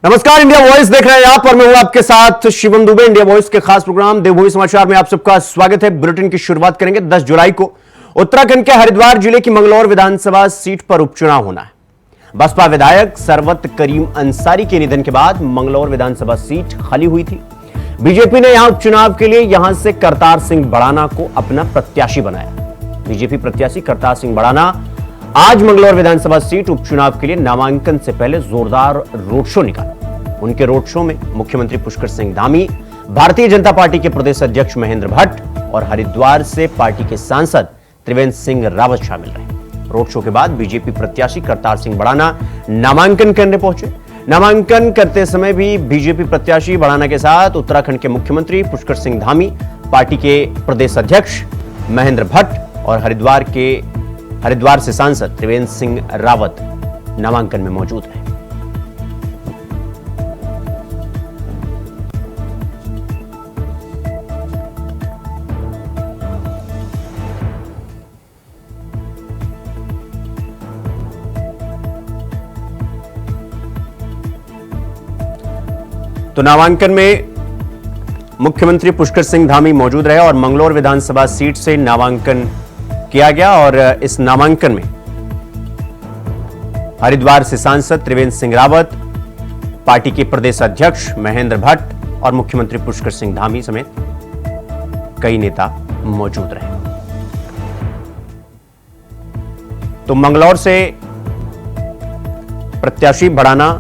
नमस्कार, India voice देख रहे हैं आप और मैं हूं आपके साथ शिवम दुबे। इंडिया वॉइस के खास प्रोग्राम देवभूमि समाचार में आप सबका स्वागत है। बुलेटिन की शुरुआत करेंगे 10 जुलाई को उत्तराखंड के हरिद्वार जिले की मंगलौर विधानसभा सीट पर उपचुनाव होना है। बसपा विधायक सरवत करीम अंसारी के निधन के बाद मंगलौर विधानसभा सीट खाली हुई थी। बीजेपी ने यहां उपचुनाव के लिए यहां से करतार सिंह बड़ाना को अपना प्रत्याशी बनाया। बीजेपी प्रत्याशी करतार सिंह बड़ाना आज मंगलौर विधानसभा सीट उपचुनाव के लिए नामांकन से पहले जोरदार रोड शो निकाला। उनके रोड शो में मुख्यमंत्री पुष्कर सिंह धामी, भारतीय जनता पार्टी के प्रदेश अध्यक्ष महेंद्र भट्ट और हरिद्वार से पार्टी के सांसद त्रिवेंद्र सिंह रावत शामिल रहे। रोड शो के बाद बीजेपी प्रत्याशी करतार सिंह बड़ाना नामांकन करने पहुंचे। नामांकन करते समय भी बीजेपी प्रत्याशी बड़ाना के साथ उत्तराखंड के मुख्यमंत्री पुष्कर सिंह धामी, पार्टी के प्रदेश अध्यक्ष महेंद्र भट्ट और हरिद्वार से सांसद त्रिवेंद्र सिंह रावत नामांकन में मौजूद रहे। तो नामांकन में मुख्यमंत्री पुष्कर सिंह धामी मौजूद रहे और मंगलौर विधानसभा सीट से नामांकन किया गया और इस नामांकन में हरिद्वार से सांसद त्रिवेंद्र सिंह रावत, पार्टी के प्रदेश अध्यक्ष महेंद्र भट्ट और मुख्यमंत्री पुष्कर सिंह धामी समेत कई नेता मौजूद रहे। तो मंगलौर से प्रत्याशी बड़ाना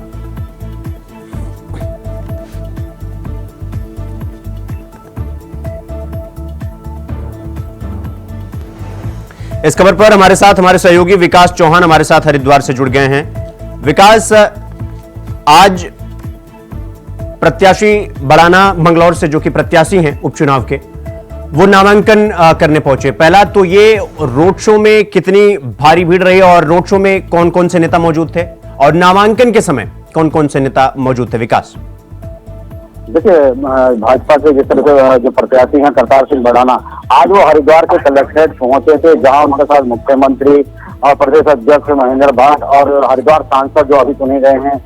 इस खबर पर हमारे साथ हमारे सहयोगी विकास चौहान हमारे साथ हरिद्वार से जुड़ गए हैं। विकास, आज प्रत्याशी बड़ाना मंगलौर से जो कि प्रत्याशी हैं उपचुनाव के, वो नामांकन करने पहुंचे। पहला तो ये रोड शो में कितनी भारी भीड़ रही और रोड शो में कौन कौन से नेता मौजूद थे और नामांकन के समय कौन कौन से नेता मौजूद थे? विकास, देखिए, भाजपा के जिस तरह से जो प्रत्याशी हैं करतार सिंह बड़ाना, आज वो हरिद्वार के कलेक्ट्रेट पहुंचे थे, जहां उनके साथ मुख्यमंत्री और प्रदेश अध्यक्ष महेंद्र भट्ट और हरिद्वार सांसद जो अभी चुने गए हैं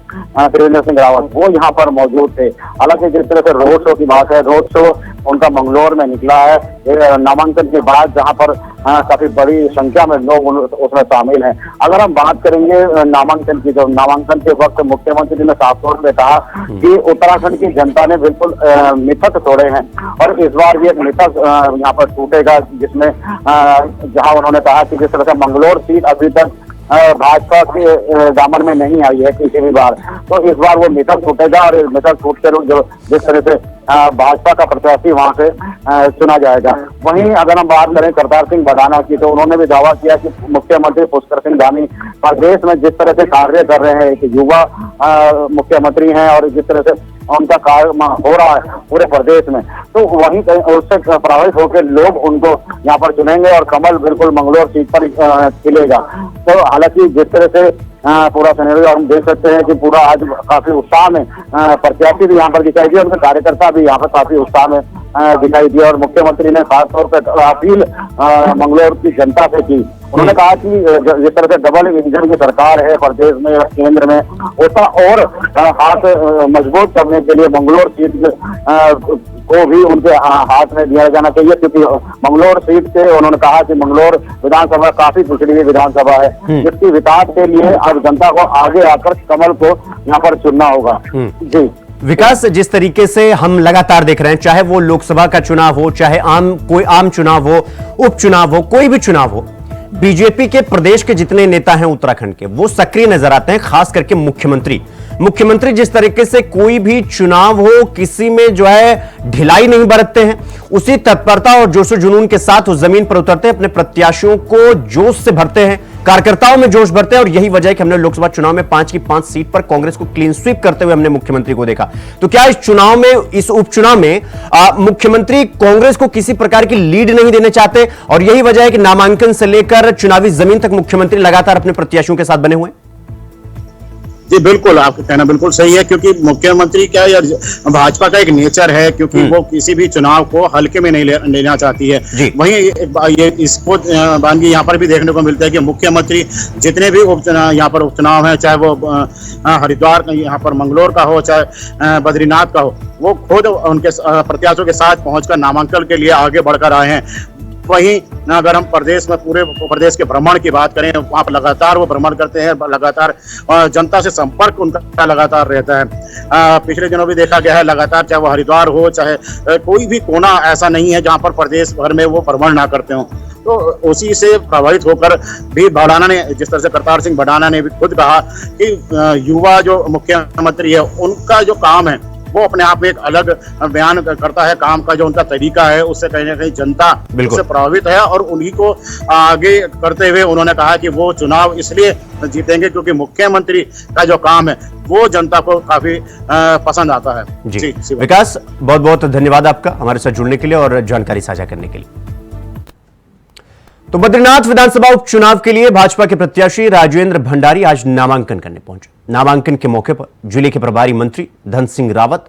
त्रिवेंद्र सिंह रावत, वो यहाँ पर मौजूद थे। हालांकि जिस तरह से रोड शो की बात है, रोड शो उनका मंगलौर में निकला है नामांकन के बाद, जहाँ पर काफी बड़ी संख्या में लोग उसमें शामिल हैं। अगर हम बात करेंगे नामांकन की, तो नामांकन के वक्त मुख्यमंत्री ने साफ तौर पर कहा कि उत्तराखंड की जनता ने बिल्कुल मिथक तोड़े हैं और इस बार भी एक मिथक यहाँ पर टूटेगा, जिसमें जहाँ उन्होंने कहा कि जिस तरह से मंगलौर सीट अभी तक भाजपा के दामन में नहीं आई है किसी भी बार, तो इस बार वो मिथक टूटेगा और मिथक टूटकर जो जिस तरह से भाजपा का प्रत्याशी वहां से चुना जाएगा। वहीं अगर हम बात करें करतार सिंह बड़ाना की, तो उन्होंने भी दावा किया कि मुख्यमंत्री पुष्कर सिंह धामी प्रदेश में जिस तरह से कार्य कर रहे हैं, एक युवा मुख्यमंत्री हैं और जिस तरह से उनका कार्य हो रहा है पूरे प्रदेश में, तो वहीं उससे प्रभावित होकर लोग उनको यहाँ पर चुनेंगे और कमल बिल्कुल मंगलौर सीट पर खिलेगा। तो हालांकि जिस तरह से पूरा सिनेरियो हम देख सकते हैं कि पूरा आज काफी उत्साह में प्रत्याशी भी यहाँ पर दिखाई दिए, उनके कार्यकर्ता भी यहाँ पर काफी उत्साह में दिखाई दिया और मुख्यमंत्री ने खासतौर पर अपील मंगलौर की जनता से की। उन्होंने कहा कि जिस तरह से डबल इंजन की सरकार है प्रदेश में और केंद्र में, उसका और हाथ मजबूत करने के लिए मंगलौर सीट को भी उनके हाथ में दिया जाना चाहिए, क्योंकि मंगलौर सीट से उन्होंने कहा कि मंगलौर विधानसभा काफी पिछड़ी हुई विधानसभा है, जिसकी विकास के लिए अब जनता को आगे आकर कमल को यहाँ पर चुनना होगा। जी विकास, जिस तरीके से हम लगातार देख रहे हैं, चाहे वो लोकसभा का चुनाव हो, चाहे कोई आम चुनाव हो, उपचुनाव हो, कोई भी चुनाव हो, बीजेपी के प्रदेश के जितने नेता हैं उत्तराखंड के, वो सक्रिय नजर आते हैं। खास करके मुख्यमंत्री जिस तरीके से कोई भी चुनाव हो, किसी में जो है ढिलाई नहीं बरतते हैं, उसी तत्परता और जोश जुनून के साथ उस जमीन पर उतरते हैं, अपने प्रत्याशियों को जोश से भरते हैं, कार्यकर्ताओं में जोश भरते हैं। और यही वजह है कि हमने लोकसभा चुनाव में 5 की 5 सीट पर कांग्रेस को क्लीन स्वीप करते हुए हमने मुख्यमंत्री को देखा। तो क्या इस चुनाव में, इस उपचुनाव में मुख्यमंत्री कांग्रेस को किसी प्रकार की लीड नहीं देना चाहते और यही वजह है कि नामांकन से लेकर चुनावी जमीन तक मुख्यमंत्री लगातार अपने प्रत्याशियों के साथ बने हुए? जी बिल्कुल, आपका कहना बिल्कुल सही है, क्योंकि मुख्यमंत्री क्या या भाजपा का एक नेचर है, क्योंकि वो किसी भी चुनाव को हल्के में नहीं लेना चाहती है। वहीं ये इसको बानगी यहाँ पर भी देखने को मिलता है कि मुख्यमंत्री जितने भी यहाँ पर उपचुनाव हैं, चाहे वो हरिद्वार यहाँ पर मंगलौर का हो, चाहे बद्रीनाथ का हो, वो खुद उनके प्रत्याशियों के साथ पहुंचकर नामांकन के लिए आगे बढ़कर आए हैं। वहीं अगर हम प्रदेश में पूरे प्रदेश के भ्रमण की बात करें, वहाँ पर लगातार वो भ्रमण करते हैं, लगातार जनता से संपर्क उनका लगातार रहता है। पिछले दिनों भी देखा गया है, लगातार चाहे वो हरिद्वार हो, चाहे कोई भी कोना ऐसा नहीं है जहाँ पर प्रदेश भर में वो भ्रमण ना करते हों। तो उसी से प्रभावित होकर भी भडाना ने, जिस तरह से करतार सिंह भडाना ने भी खुद कहा कि युवा जो मुख्यमंत्री है, उनका जो काम है वो अपने आप में एक अलग बयान करता है। काम का जो उनका तरीका है, उससे कहीं ना कहीं जनता उससे प्रभावित है, और उन्हीं को आगे करते हुए उन्होंने कहा कि वो चुनाव इसलिए जीतेंगे क्योंकि मुख्यमंत्री का जो काम है वो जनता को काफी पसंद आता है। जी विकास, बहुत बहुत धन्यवाद आपका हमारे साथ जुड़ने के लिए और जानकारी साझा करने के लिए। तो बद्रीनाथ विधानसभा उपचुनाव के लिए भाजपा के प्रत्याशी राजेंद्र भंडारी आज नामांकन करने पहुंचे। नामांकन के मौके पर जिले के प्रभारी मंत्री धन सिंह रावत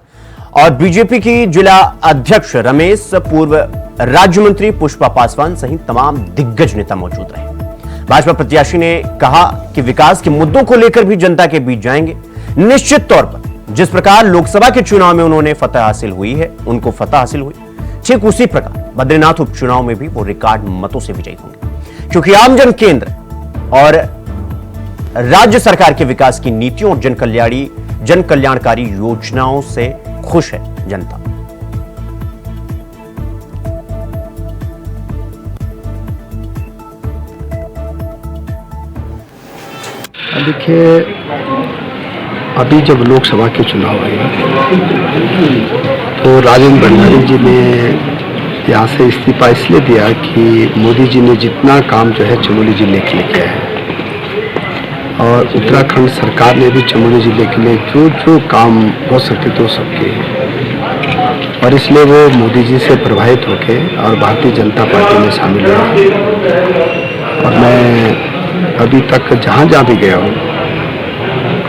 और बीजेपी की जिला अध्यक्ष रमेश, पूर्व राज्य मंत्री पुष्पा पासवान सहित तमाम दिग्गज नेता मौजूद रहे। भाजपा प्रत्याशी ने कहा कि विकास के मुद्दों को लेकर भी जनता के बीच जाएंगे। निश्चित तौर पर जिस प्रकार लोकसभा के चुनाव में उन्होंने फतह हासिल हुई है, उनको फतह हासिल हुई, ठीक उसी प्रकार बद्रीनाथ उपचुनाव में भी वो रिकॉर्ड मतों से विजयी होंगे, क्योंकि आमजन केंद्र और राज्य सरकार के विकास की नीतियों और जन कल्याणकारी योजनाओं से खुश है जनता। देखिए, अभी जब लोकसभा के चुनाव हुए तो राजेंद्र भंडारी जी ने यहाँ से इस्तीफा इसलिए दिया कि मोदी जी ने जितना काम जो है चमोली जिले के लिए किया है, और उत्तराखंड सरकार ने भी चमोली जिले के लिए जो जो काम हो सकते थे वो सब किए, और इसलिए वो मोदी जी से प्रभावित होके और भारतीय जनता पार्टी में शामिल हुआ। और मैं अभी तक जहाँ भी गया हूँ,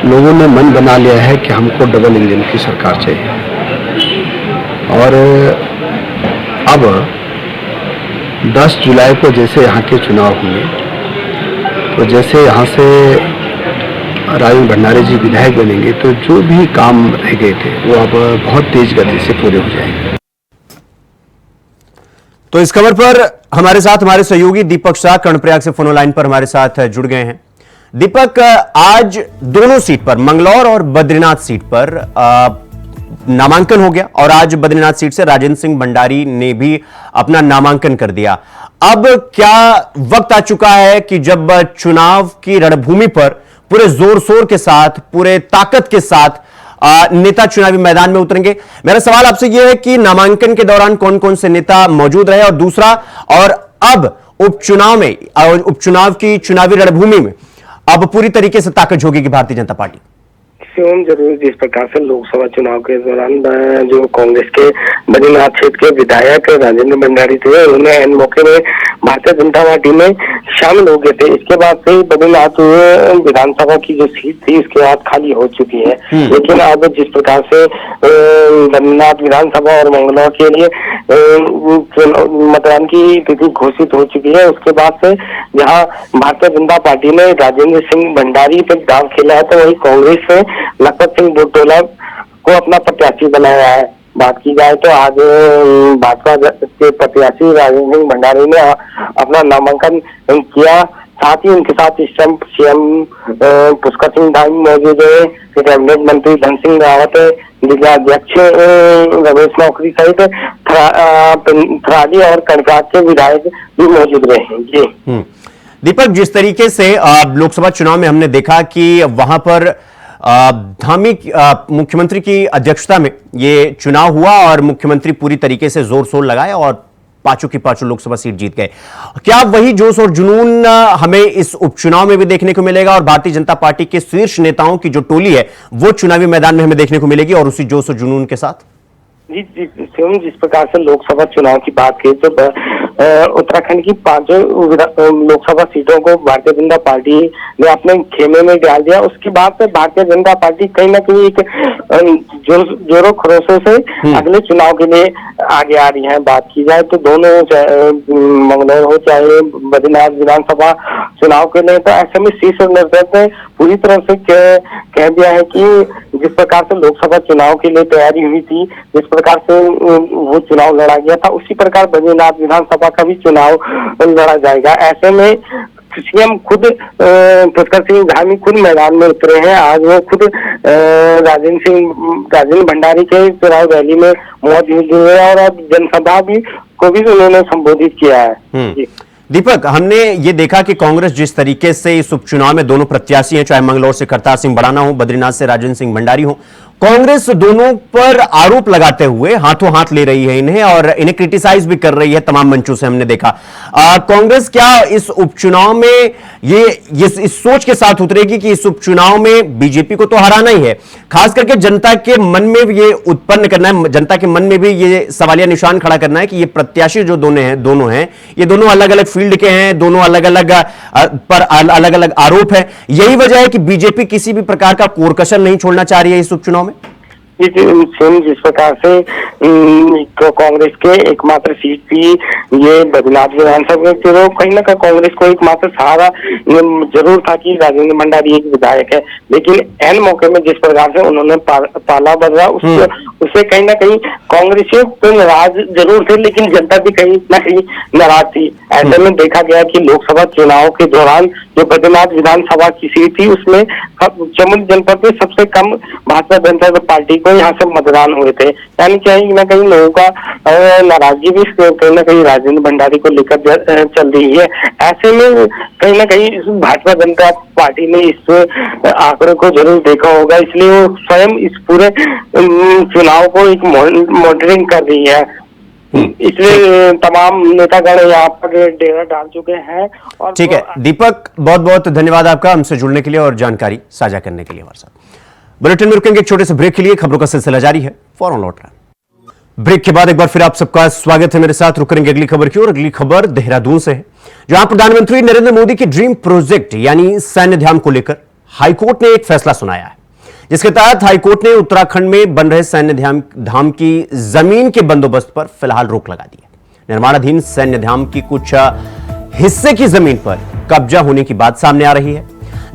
लोगों ने मन बना लिया है कि हमको डबल इंजन की सरकार चाहिए। और अब 10 जुलाई को जैसे यहाँ के चुनाव होंगे, तो जैसे यहाँ से राजेंद्र भंडारी जी विधायक बनेंगे, तो जो भी काम रह गए थे वो अब बहुत तेज गति से पूरे हो जाएंगे। तो इस खबर पर हमारे साथ हमारे सहयोगी दीपक शाह कर्णप्रयाग से फोन लाइन पर हमारे साथ जुड़ गए हैं। दीपक, आज दोनों सीट पर, मंगलौर और बद्रीनाथ सीट पर नामांकन हो गया, और आज बद्रीनाथ सीट से राजेंद्र सिंह भंडारी ने भी अपना नामांकन कर दिया। अब क्या वक्त आ चुका है कि जब चुनाव की रणभूमि पर पूरे जोर शोर के साथ, पूरे ताकत के साथ नेता चुनावी मैदान में उतरेंगे? मेरा सवाल आपसे यह है कि नामांकन के दौरान कौन कौन से नेता मौजूद रहे, और दूसरा, और अब उपचुनाव में, उपचुनाव की चुनावी रणभूमि में अब पूरी तरीके से ताकत झोंकेगी भारतीय जनता पार्टी? जरूर, जिस प्रकार से लोकसभा चुनाव के दौरान जो कांग्रेस के बद्रीनाथ क्षेत्र के विधायक राजेंद्र भंडारी थे, उन्होंने इन मौके में भारतीय जनता पार्टी में शामिल हो गए थे। इसके बाद से बद्रीनाथ विधानसभा की जो सीट थी इसके बाद खाली हो चुकी है। लेकिन अब जिस प्रकार से बद्रीनाथ विधानसभा और मंगलौर के लिए मतदान की तिथि घोषित हो चुकी है, उसके बाद से जहाँ भारतीय जनता पार्टी ने राजेंद्र सिंह भंडारी पर दांव खेला है, तो वही कांग्रेस ने लखपत सिंह बुटोला को अपना प्रत्याशी बनाया है। बात की जाए तो आज भाजपा के प्रत्याशी राजेंद्र सिंह भंडारी ने अपना नामांकन किया। साथ ही उनके साथ इस टाइम सीएम पुष्कर सिंह धामी मौजूद है, कैबिनेट मंत्री धन सिंह रावत, जिला अध्यक्ष रमेश नौकरी सहित थराली और कर्णप्रयाग के विधायक भी मौजूद रहे हैं। जी दीपक, जिस तरीके से लोकसभा चुनाव में हमने देखा कि वहां पर धामी मुख्यमंत्री की अध्यक्षता में ये चुनाव हुआ और मुख्यमंत्री पूरी तरीके से जोर शोर लगाए और पांचों की पांचों लोकसभा सीट जीत गए, क्या वही जोश और जुनून हमें इस उपचुनाव में भी देखने को मिलेगा और भारतीय जनता पार्टी के शीर्ष नेताओं की जो टोली है वो चुनावी मैदान में हमें देखने को मिलेगी और उसी जोश और जुनून के साथ? जी, जिस प्रकार से लोकसभा चुनाव की बात की तो उत्तराखंड की 5 लोकसभा सीटों को भारतीय जनता पार्टी ने अपने खेमे में डाल दिया। उसके बाद से भारतीय जनता पार्टी कहीं ना कहीं एक जोरों खरोशों से अगले चुनाव के लिए आगे आ रही है। बात की जाए तो दोनों मंगलौर हो चाहे बद्रीनाथ विधानसभा चुनाव के लिए, तो ऐसे में शीर्ष नेतृत्व ने पूरी तरह से कह दिया है कि जिस प्रकार से लोकसभा चुनाव के लिए तैयारी हुई थी, जिस प्रकार से वो चुनाव लड़ा गया था, उसी प्रकार बद्रीनाथ विधानसभा का भी चुनाव लड़ा जाएगा। ऐसे में सीएम खुद पुष्कर सिंह धामी खुद मैदान में उतरे हैं। आज वो खुद राजेंद्र भंडारी के चुनाव रैली में मौजूद हुए और अब जनसभा को भी उन्होंने संबोधित किया है। दीपक, हमने ये देखा कि कांग्रेस जिस तरीके से इस उपचुनाव में दोनों प्रत्याशी हैं, चाहे मंगलौर से करतार सिंह भड़ाना हो, बद्रीनाथ से राजेंद्र सिंह भंडारी हो, कांग्रेस दोनों पर आरोप लगाते हुए हाथों हाथ ले रही है इन्हें और इन्हें क्रिटिसाइज भी कर रही है तमाम मंचों से। हमने देखा कांग्रेस क्या इस उपचुनाव में ये इस सोच के साथ उतरेगी कि इस उपचुनाव में बीजेपी को तो हराना ही है, खास करके जनता के मन में ये उत्पन्न करना है, जनता के मन में भी ये सवालिया निशान खड़ा करना है कि ये प्रत्याशी जो दोनों हैं ये दोनों अलग अलग फील्ड के हैं, दोनों अलग अलग पर अलग अलग आरोप है। यही वजह है कि बीजेपी किसी भी प्रकार का कोरकसर नहीं छोड़ना चाह रही है इस उपचुनाव में। जिस प्रकार से कांग्रेस के एकमात्र सीट थी ये बद्रीनाथ विधानसभा के, तो कहीं ना कहीं कांग्रेस को एकमात्र सहारा जरूर था कि राजेंद्र भंडारी एक विधायक है, लेकिन एन मौके में जिस प्रकार से उन्होंने पाला बदला उससे कहीं ना कहीं कांग्रेसियों तो नाराज जरूर थे, लेकिन जनता भी कहीं ना कहीं नाराज थी। ऐसे में देखा गया कि लोकसभा चुनाव के दौरान जो बद्रीनाथ विधानसभा की सीट थी उसमें चमोली जनपद में सबसे कम भाजपा जनता पार्टी को यहाँ से मतदान हुए थे। यानी कहीं ना कहीं लोगों का नाराजगी भी कहीं ना कहीं राजेंद्र भंडारी को लेकर चल रही है। ऐसे में कहीं ना कहीं भाजपा जनता पार्टी ने इस आंकड़े को जरूर देखा होगा, इसलिए वो स्वयं इस पूरे चुनाव को एक मॉनिटरिंग कर रही है। इसलिए तमाम नेतागण यहाँ पर डेरा डाल चुके हैं। और ठीक है दीपक, बहुत बहुत धन्यवाद आपका हमसे जुड़ने के लिए और जानकारी साझा करने के लिए हमारे साथ। बुलेटिन में रुकेंगे एक छोटे से ब्रेक के लिए, खबरों का सिलसिला जारी है, फौरन लौट रहा है। ब्रेक के बाद एक बार फिर आप सबका स्वागत है मेरे साथ। रुक करेंगे अगली खबर की ओर। अगली खबर देहरादून से है, जहां प्रधानमंत्री नरेंद्र मोदी के ड्रीम प्रोजेक्ट यानी सैन्य ध्यान को लेकर हाईकोर्ट ने एक फैसला सुनाया है, जिसके तहत हाईकोर्ट ने उत्तराखंड में बन रहे सैन्य धाम की जमीन के बंदोबस्त पर फिलहाल रोक लगा दी है। निर्माणाधीन सैन्य धाम की कुछ हिस्से की जमीन पर कब्जा होने की बात सामने आ रही है।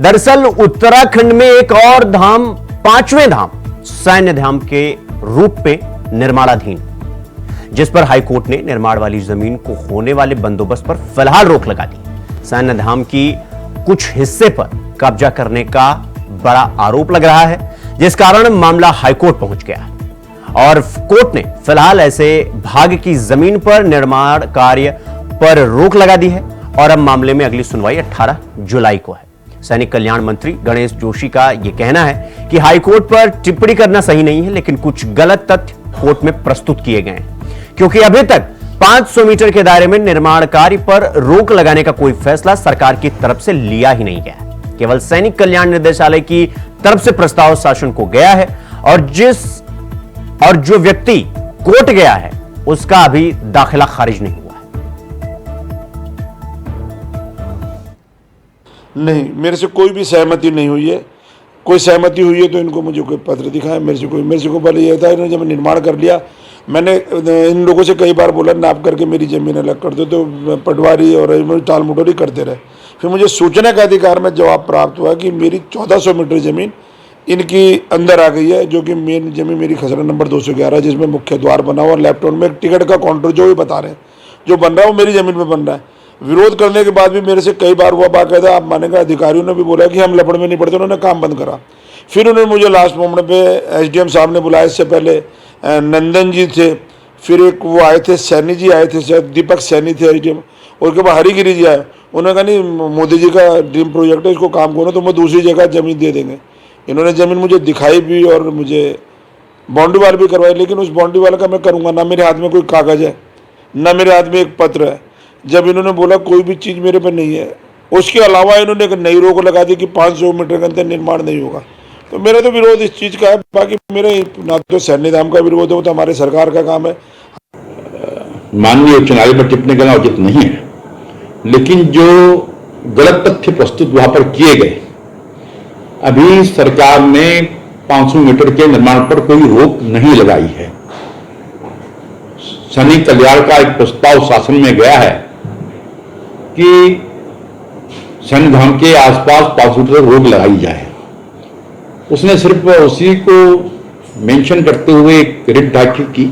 दरअसल उत्तराखंड में एक और धाम, 5वें धाम सैन्य धाम के रूप में निर्माणाधीन, जिस पर हाईकोर्ट ने निर्माण वाली जमीन को होने वाले बंदोबस्त पर फिलहाल रोक लगा दी। सैन्य धाम की कुछ हिस्से पर कब्जा करने का बड़ा आरोप लग रहा है, जिस कारण मामला हाईकोर्ट पहुंच गया है और कोर्ट ने फिलहाल ऐसे भाग की जमीन पर निर्माण कार्य पर रोक लगा दी है और अब मामले में अगली सुनवाई 18 जुलाई को है। सैनिक कल्याण मंत्री गणेश जोशी का यह कहना है कि हाईकोर्ट पर टिप्पणी करना सही नहीं है, लेकिन कुछ गलत तथ्य कोर्ट में प्रस्तुत किए गए हैं, क्योंकि अभी तक 500 मीटर के दायरे में निर्माण कार्य पर रोक लगाने का कोई फैसला सरकार की तरफ से लिया ही नहीं गया है। केवल सैनिक कल्याण निदेशालय की तरफ से प्रस्ताव शासन को गया है और जो व्यक्ति कोर्ट गया है उसका अभी दाखिला खारिज नहीं हुआ है। नहीं, मेरे से कोई भी सहमति नहीं हुई है। कोई सहमति हुई है तो इनको मुझे कोई पत्र दिखाए। मेरे से को पहले यह था, इन्होंने जब निर्माण कर लिया, मैंने इन लोगों से कई बार बोला नाप करके मेरी ज़मीन अलग कर दो, तो पटवारी और टाल मटोरी करते रहे। फिर मुझे सूचना के अधिकार में जवाब प्राप्त हुआ कि मेरी 1400 मीटर ज़मीन इनकी अंदर आ गई है, जो कि मेन ज़मीन मेरी खसरा नंबर 211, जिसमें मुख्य द्वार बना हुआ, लेफ्ट हैंड में एक टिकट का काउंटर जो भी बता रहे हैं जो बन रहा है वो मेरी ज़मीन पर बन रहा है। विरोध करने के बाद भी मेरे से कई बार हुआ, बाकायदा आप मानेगा अधिकारियों ने भी बोला कि हम लपड़ में नहीं पड़ते, उन्होंने काम बंद करा। फिर उन्होंने मुझे लास्ट मोमेंट पे एसडीएम साहब ने बुलाया, इससे पहले नंदन जी थे, फिर एक वो आए थे सैनी जी आए थे, शायद दीपक सैनी थे एसडीएम, और उसके बाद हरिगिरी जी आए। उन्होंने कहा नहीं मोदी जी का ड्रीम प्रोजेक्ट है, इसको काम करो तो मैं दूसरी जगह ज़मीन दे देंगे। इन्होंने ज़मीन मुझे दिखाई भी और मुझे बाउंड्री वाल भी करवाई, लेकिन उस बाउंड्री वाल का मैं करूँगा ना, मेरे हाथ में कोई कागज़ है ना मेरे हाथ में एक पत्र है। जब इन्होंने बोला कोई भी चीज़ मेरे पे नहीं है, उसके अलावा इन्होंने एक नई रोक लगा दी कि 500 मीटर के अंदर निर्माण नहीं होगा, तो मेरा तो विरोध इस चीज़ का है। बाकी मेरे ना तो सैन्य धाम का विरोध है, वो तो हमारे सरकार का काम है। माननीय उच्च न्यायालय पर टिप्पणी करना उचित नहीं है, लेकिन जो गलत तथ्य प्रस्तुत वहां पर किए गए, अभी सरकार ने 500 मीटर के निर्माण पर कोई रोक नहीं लगाई है। सैनिक कल्याण का एक प्रस्ताव शासन में गया है कि सैन्य धाम के आसपास 500 मीटर तक रोक लगाई जाए। उसने सिर्फ उसी को मेंशन करते हुए एक रिट दाखिल की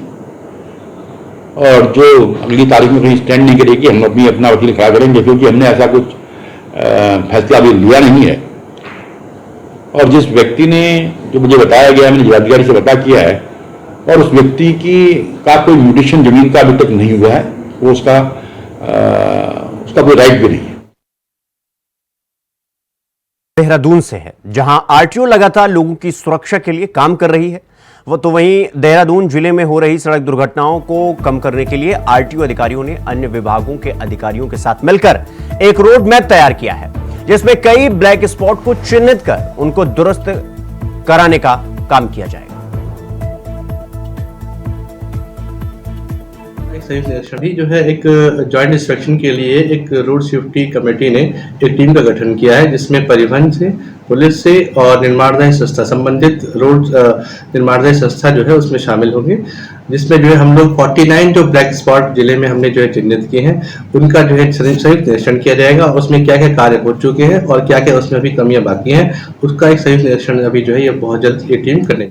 और जो अगली तारीख में कहीं स्टैंड नहीं करेगी, हम अपना वकील खड़ा करेंगे, क्योंकि हमने ऐसा कुछ फैसला अभी लिया नहीं है। और जिस व्यक्ति ने, जो मुझे बताया गया, मैंने जिलाधिकारी से पता किया है, और उस व्यक्ति का कोई म्यूटेशन जमीन का अभी तक नहीं हुआ है, वो उसका कोई राइट भी नहीं है। देहरादून से है, जहां आरटीओ लगातार लोगों की सुरक्षा के लिए काम कर रही है। वो तो वहीं देहरादून जिले में हो रही सड़क दुर्घटनाओं को कम करने के लिए आरटीओ अधिकारियों ने अन्य विभागों के अधिकारियों के साथ मिलकर एक रोड मैप तैयार किया है, जिसमें कई ब्लैक स्पॉट को चिन्हित कर उनको दुरुस्त कराने का काम किया जाएगा। अभी जो है एक जॉइंट इंस्पेक्शन के लिए एक रोड सेफ्टी कमेटी ने एक टीम का गठन किया है, जिसमें परिवहन से, पुलिस से और निर्माणदायी संस्था, संबंधित रोड निर्माणदायी संस्था जो है उसमें शामिल होंगे, जिसमें जो है हम लोग 49 जो ब्लैक स्पॉट जिले में हमने जो है चिन्हित किए हैं, उनका जो है संयुक्त निरीक्षण किया जाएगा। उसमें क्या क्या कार्य हो चुके हैं और क्या क्या उसमें अभी कमियां बाकी हैं, उसका एक संयुक्त निरीक्षण अभी जो है ये बहुत जल्द ये टीम करने।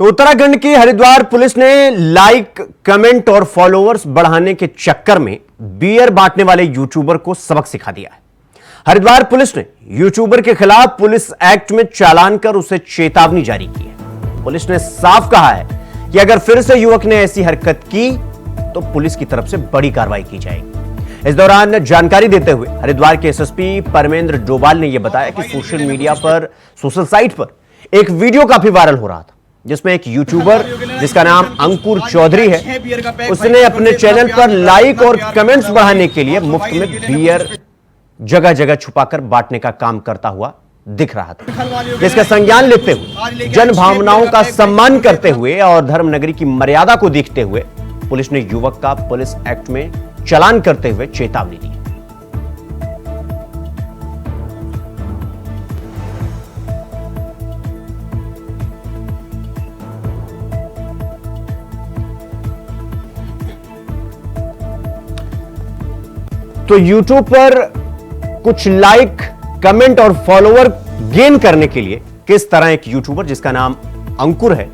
तो उत्तराखंड की हरिद्वार पुलिस ने लाइक, कमेंट और फॉलोअर्स बढ़ाने के चक्कर में बियर बांटने वाले यूट्यूबर को सबक सिखा दिया है। हरिद्वार पुलिस ने यूट्यूबर के खिलाफ पुलिस एक्ट में चालान कर उसे चेतावनी जारी की है। पुलिस ने साफ कहा है कि अगर फिर से युवक ने ऐसी हरकत की तो पुलिस की तरफ से बड़ी कार्रवाई की जाएगी। इस दौरान जानकारी देते हुए हरिद्वार के एसएसपी परमेंद्र डोभाल ने यह बताया कि सोशल मीडिया पर, सोशल साइट पर एक वीडियो काफी वायरल हो रहा था, जिसमें एक यूट्यूबर जिसका नाम अंकुर चौधरी है, उसने अपने चैनल पर लाइक और कमेंट्स बढ़ाने के लिए मुफ्त में बियर जगह जगह छुपाकर बांटने का काम करता हुआ दिख रहा था। जिसका संज्ञान लेते हुए, जन भावनाओं का सम्मान करते हुए और धर्मनगरी की मर्यादा को देखते हुए पुलिस ने युवक का पुलिस एक्ट में चालान करते हुए चेतावनी दी। तो YouTube पर कुछ लाइक, कमेंट और फॉलोवर गेन करने के लिए किस तरह एक यूट्यूबर जिसका नाम अंकुर है,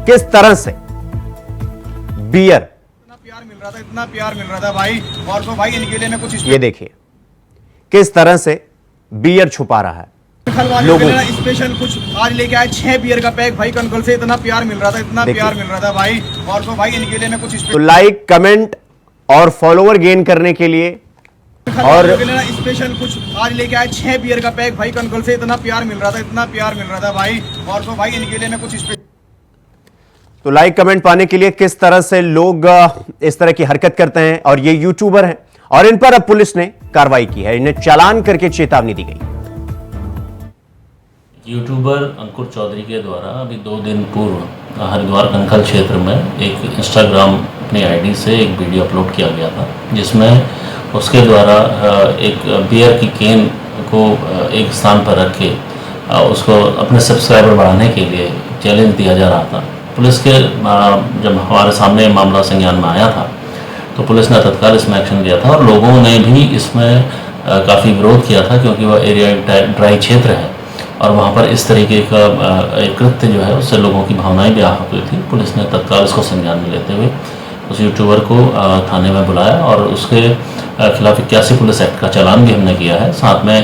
किस तरह से बियर, इतना प्यार मिल रहा था भाई, और तो भाई इनके लिए मैं कुछ, ये देखिए किस तरह से बियर छुपा रहा है लोगों को। स्पेशल कुछ आज लेके आए 6 बियर का पैक भाई, कंकल से इतना प्यार मिल रहा था, इतना प्यार मिल रहा था भाई, और तो भाई इनके लिए मैं कुछ। तो लाइक, कमेंट और फॉलोवर गेन करने के लिए और स्पेशल कुछ आज लेके आए 6 बियर का पैक भाई, कंकल से इतना प्यार मिल रहा था, इतना प्यार मिल रहा था भाई, और तो भाई इनके लिए मैं कुछ। तो लाइक, कमेंट पाने के लिए किस तरह से लोग इस तरह की हरकत करते हैं, और ये यूट्यूबर हैं और इन पर अब पुलिस ने कार्रवाई की है, इन्हें चालान करके चेतावनी दी गई। यूट्यूबर अंकुर चौधरी के द्वारा अभी 2 दिन पूर्व हरिद्वार कंखल क्षेत्र में एक इंस्टाग्राम अपनी आईडी से एक वीडियो अपलोड किया गया था, जिसमें उसके द्वारा एक बियर की कैन को एक स्थान पर रख के उसको अपने सब्सक्राइबर बढ़ाने के लिए चैलेंज दिया जा रहा था। पुलिस के जब हमारे सामने मामला संज्ञान में आया था तो पुलिस ने तत्काल इसमें एक्शन लिया था, और लोगों ने भी इसमें काफ़ी विरोध किया था, क्योंकि वह एरिया ड्राई क्षेत्र है और वहाँ पर इस तरीके का एक कृत्य जो है उससे लोगों की भावनाएं भी आहत हुई थी। पुलिस ने तत्काल इसको संज्ञान में लेते हुए उस यूट्यूबर को थाने में बुलाया और उसके खिलाफ 81 पुलिस एक्ट का चालान भी हमने किया है। साथ में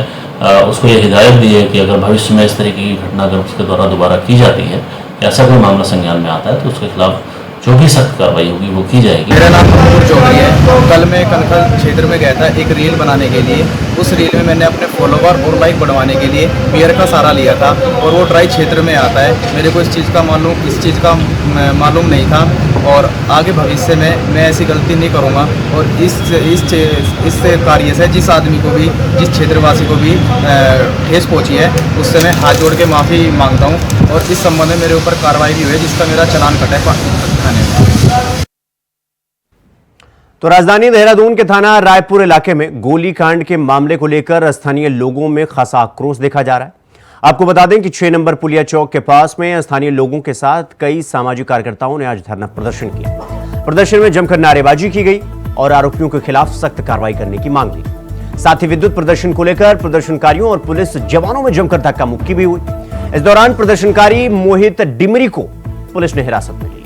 उसको ये हिदायत दी है कि अगर भविष्य में इस तरीके की घटना अगर उसके द्वारा दोबारा की जाती है, ऐसा कोई मामला संज्ञान में आता है, तो उसके खिलाफ जो भी सख्त कार्रवाई होगी वो की जाएगी। मेरा नाम अंकुर चौधरी है। कल मैं कंखल क्षेत्र में गया था एक रील बनाने के लिए। उस रील में मैंने अपने फॉलोवर और लाइक बढ़वाने के लिए बियर का सहारा लिया था, और वो ड्राई क्षेत्र में आता है। मेरे को इस चीज़ का मालूम नहीं था, और आगे भविष्य में मैं ऐसी गलती नहीं करूँगा। और इस कार्य से जिस आदमी को भी, जिस क्षेत्रवासी को भी ठेस पहुँची है, उससे मैं हाथ जोड़ के माफ़ी मांगता हूँ, और इस संबंध में मेरे ऊपर कार्रवाई भी हुई है, जिसका मेरा चालान कटा है थाने में। तो राजधानी देहरादून के थाना रायपुर इलाके में गोलीकांड के मामले को लेकर स्थानीय लोगों में खासा आक्रोश देखा जा रहा है। आपको बता दें कि 6 नंबर पुलिया चौक के पास में स्थानीय लोगों के साथ कई सामाजिक कार्यकर्ताओं ने आज धरना प्रदर्शन किया। प्रदर्शन में जमकर नारेबाजी की गई और आरोपियों के खिलाफ सख्त कार्रवाई करने की मांग की। साथ ही विद्युत प्रदर्शन को लेकर प्रदर्शनकारियों और पुलिस जवानों में जमकर धक्का मुक्की भी हुई। इस दौरान प्रदर्शनकारी मोहित डिमरी को पुलिस ने हिरासत में लिया।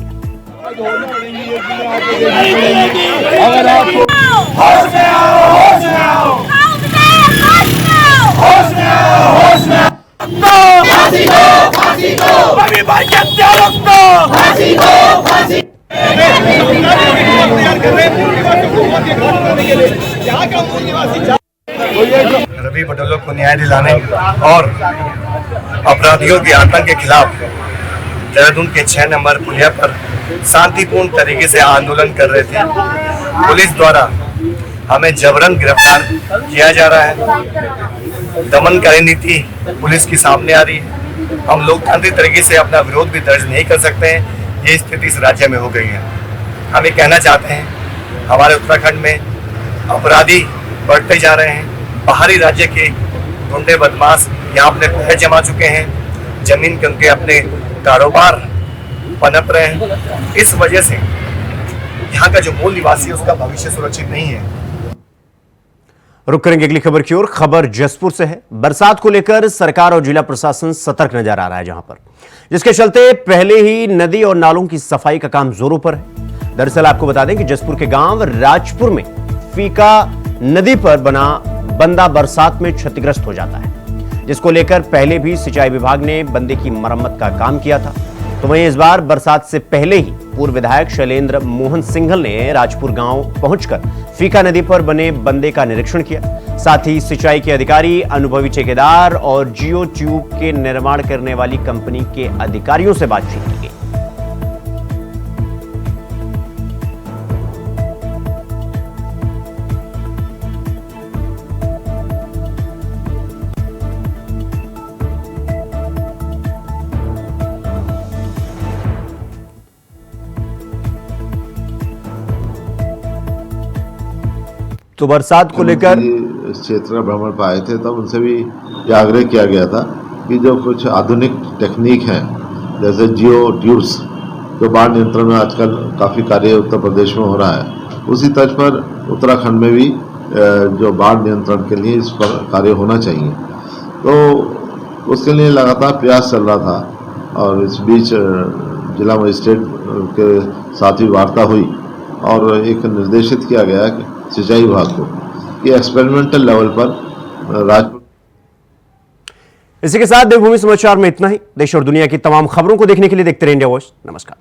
रवि बडोलो को न्याय दिलाने और अपराधियों के आतंक के खिलाफ देहरादून के 6 नंबर पुलिया पर शांतिपूर्ण तरीके से आंदोलन कर रहे थे। पुलिस द्वारा हमें जबरन गिरफ्तार किया जा रहा है। दमनकारी नीति पुलिस की सामने आ रही है। हम लोकतांत्रिक तरीके से अपना विरोध भी दर्ज नहीं कर सकते हैं। ये स्थिति इस राज्य में हो गई है। हम ये कहना चाहते हैं, हमारे उत्तराखंड में अपराधी बढ़ते जा रहे हैं। बाहरी राज्य के गुंडे बदमाश यहाँ अपने पैर जमा चुके हैं। जमीन के उनके अपने कारोबार पनप रहे हैं। इस वजह से यहाँ का जो मूल निवासी है उसका भविष्य सुरक्षित नहीं है। रुक करेंगे अगली खबर की ओर। खबर जसपुर से है। बरसात को लेकर सरकार और जिला प्रशासन सतर्क नजर आ रहा है, जहां पर जिसके चलते पहले ही नदी और नालों की सफाई का काम जोरों पर है। दरअसल आपको बता दें कि जसपुर के गांव राजपुर में फीका नदी पर बना बंदा बरसात में क्षतिग्रस्त हो जाता है, जिसको लेकर पहले भी सिंचाई विभाग ने बंदे की मरम्मत का काम किया था। तो वहीं इस बार बरसात से पहले ही पूर्व विधायक शैलेंद्र मोहन सिंघल ने राजपुर गांव पहुंचकर फीका नदी पर बने बंदे का निरीक्षण किया। साथ ही सिंचाई के अधिकारी, अनुभवी ठेकेदार और जियो ट्यूब के निर्माण करने वाली कंपनी के अधिकारियों से बातचीत की। तो बरसात को लेकर इस क्षेत्र का भ्रमण पर आए थे, तब उनसे भी ये आग्रह किया गया था कि जो कुछ आधुनिक टेक्निक हैं, जैसे जियो ट्यूब्स, जो बाढ़ नियंत्रण में आजकल काफ़ी कार्य उत्तर प्रदेश में हो रहा है, उसी तर्ज पर उत्तराखंड में भी जो बाढ़ नियंत्रण के लिए इस पर कार्य होना चाहिए। तो उसके लिए लगातार प्रयास चल रहा था और इस बीच जिला मजिस्ट्रेट के साथ भी वार्ता हुई और एक निर्देशित किया गया कि सिंचाई विभाग को कि एक्सपेरिमेंटल लेवल पर राजपुर। इसी के साथ देवभूमि समाचार में इतना ही। देश और दुनिया की तमाम खबरों को देखने के लिए देखते रहिए इंडिया वॉइस। नमस्कार।